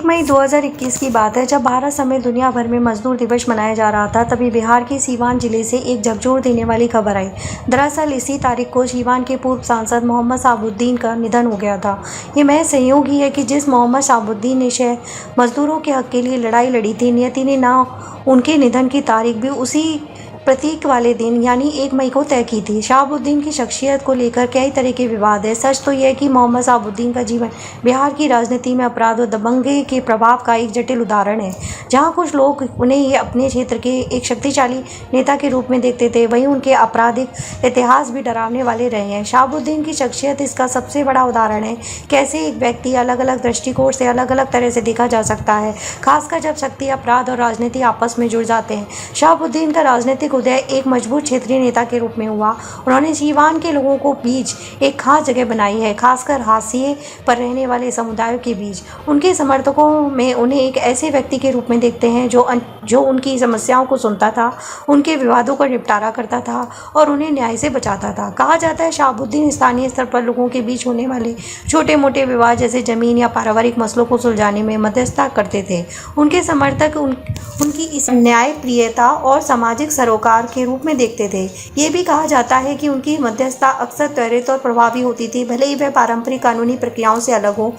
मई 2021 की बात है, जब भारत समेत दुनिया भर में मजदूर दिवस मनाया जा रहा था। तभी बिहार के सीवान जिले से एक झकझोर देने वाली खबर आई। दरअसल इसी तारीख को सीवान के पूर्व सांसद मोहम्मद शहाबुद्दीन का निधन हो गया था। ये महज संयोग ही है कि जिस मोहम्मद शहाबुद्दीन ने मजदूरों के हक के लिए लड़ाई लड़ी थी, नियति ने ना उनके निधन की तारीख भी उसी प्रतीक वाले दिन यानी 1 मई को तय की थी। शहाबुद्दीन की शख्सियत को लेकर कई तरह के विवाद है। सच तो यह है कि मोहम्मद शहाबुद्दीन का जीवन बिहार की राजनीति में अपराध और दबंगई के प्रभाव का एक जटिल उदाहरण है। जहां कुछ लोग उन्हें अपने क्षेत्र के एक शक्तिशाली नेता के रूप में देखते थे, वहीं उनके आपराधिक इतिहास भी डरावने वाले रहे हैं। शहाबुद्दीन की शख्सियत इसका सबसे बड़ा उदाहरण है। कैसे एक व्यक्ति अलग अलग दृष्टिकोण से अलग अलग तरह से देखा जा सकता है, खासकर जब शक्ति, अपराध और राजनीति आपस में जुड़ जाते हैं। शहाबुद्दीन का राजनीतिक उदय एक मजबूत क्षेत्रीय नेता के रूप में हुआ। उन्होंने सीवान के लोगों को बीच एक खास जगह बनाई है, खासकर हाशिए पर रहने वाले समुदायों के बीच। उनके समर्थकों में उन्हें एक ऐसे व्यक्ति के रूप में देखते हैं जो उनकी समस्याओं को सुनता था, उनके विवादों का निपटारा करता था और उन्हें न्याय से बचाता था। कहा जाता है शहाबुद्दीन स्थानीय स्तर पर लोगों के बीच होने वाले छोटे मोटे विवाद जैसे जमीन या पारिवारिक मसलों को सुलझाने में मध्यस्थता करते थे। उनके समर्थक उनकी इस न्यायप्रियता और सामाजिक सरोकार के रूप में देखते थे। ये भी कहा जाता है कि उनकी मध्यस्थता अक्सर त्वरित और प्रभावी होती थी, भले ही वह पारंपरिक कानूनी प्रक्रियाओं से अलग हो।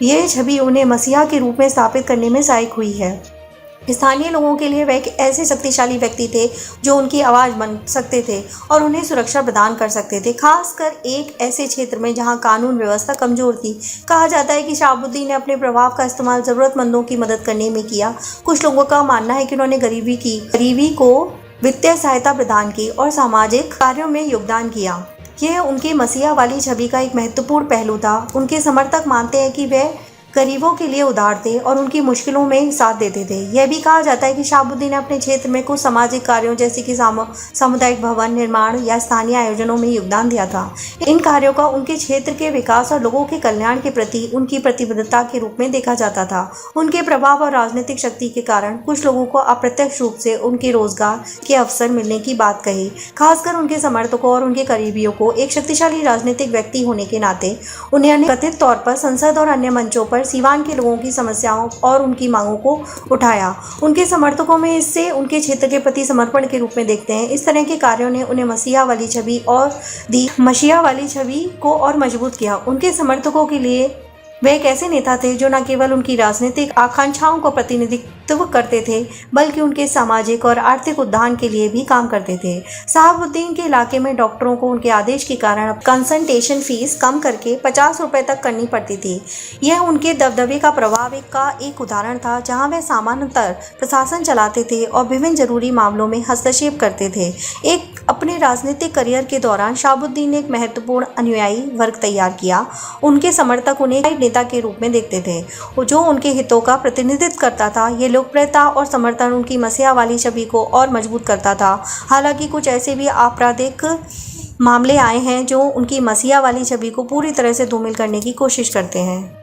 यह छवि उन्हें मसीहा के रूप में स्थापित करने में सहायक हुई है। स्थानीय लोगों के लिए वह एक ऐसे शक्तिशाली व्यक्ति थे जो उनकी आवाज़ बन सकते थे और उन्हें सुरक्षा प्रदान कर सकते थे, खासकर एक ऐसे क्षेत्र में जहां कानून व्यवस्था कमज़ोर थी। कहा जाता है कि शहाबुद्दीन ने अपने प्रभाव का इस्तेमाल ज़रूरतमंदों की मदद करने में किया। कुछ लोगों का मानना है कि उन्होंने गरीबी को वित्तीय सहायता प्रदान की और सामाजिक कार्यों में योगदान किया। यह उनकी मसीहा वाली छवि का एक महत्वपूर्ण पहलू था। उनके समर्थक मानते हैं कि वह गरीबों के लिए उदार थे और उनकी मुश्किलों में साथ देते थे। यह भी कहा जाता है कि शहाबुद्दीन ने अपने क्षेत्र में कुछ सामाजिक कार्यों जैसे कि सामुदायिक भवन निर्माण या स्थानीय आयोजनों में योगदान दिया था। इन कार्यों का उनके क्षेत्र के विकास और लोगों के कल्याण के प्रति उनकी प्रतिबद्धता के रूप में देखा जाता था। उनके प्रभाव और राजनीतिक शक्ति के कारण कुछ लोगों को अप्रत्यक्ष रूप से उनके रोजगार के अवसर मिलने की बात कही। खासकर उनके समर्थकों और उनके करीबियों को एक शक्तिशाली राजनीतिक व्यक्ति होने के नाते उन्हें कथित तौर पर संसद और अन्य मंचों पर सीवान के लोगों की समस्याओं और उनकी मांगों को उठाया। उनके समर्थकों में इससे उनके क्षेत्र के प्रति समर्पण के रूप में देखते हैं। इस तरह के कार्यों ने उन्हें मसीहा वाली छवि को और मजबूत किया। उनके समर्थकों के लिए वे एक ऐसे नेता थे जो न केवल उनकी राजनीतिक आकांक्षाओं को प्रतिनिधित्व करते थे, बल्कि उनके सामाजिक और आर्थिक उत्थान के लिए भी काम करते थे। शहाबुद्दीन के इलाके में डॉक्टरों को उनके आदेश के कारण कंसल्टेशन फीस कम करके 50 रुपए तक करनी पड़ती थी। यह उनके दबदबे का प्रभाव का एक उदाहरण था, जहां वे सामान्यतः प्रशासन चलाते थे और विभिन्न जरूरी मामलों में हस्तक्षेप करते थे। अपने राजनीतिक करियर के दौरान शहाबुद्दीन ने एक महत्वपूर्ण अनुयायी वर्ग तैयार किया। उनके समर्थक उन्हें नेता के रूप में देखते थे जो उनके हितों का प्रतिनिधित्व करता था। ये लोकप्रियता और समर्थन उनकी मसीहा वाली छवि को और मजबूत करता था। हालांकि कुछ ऐसे भी आपराधिक मामले आए हैं जो उनकी मसीहा वाली छवि को पूरी तरह से धूमिल करने की कोशिश करते हैं।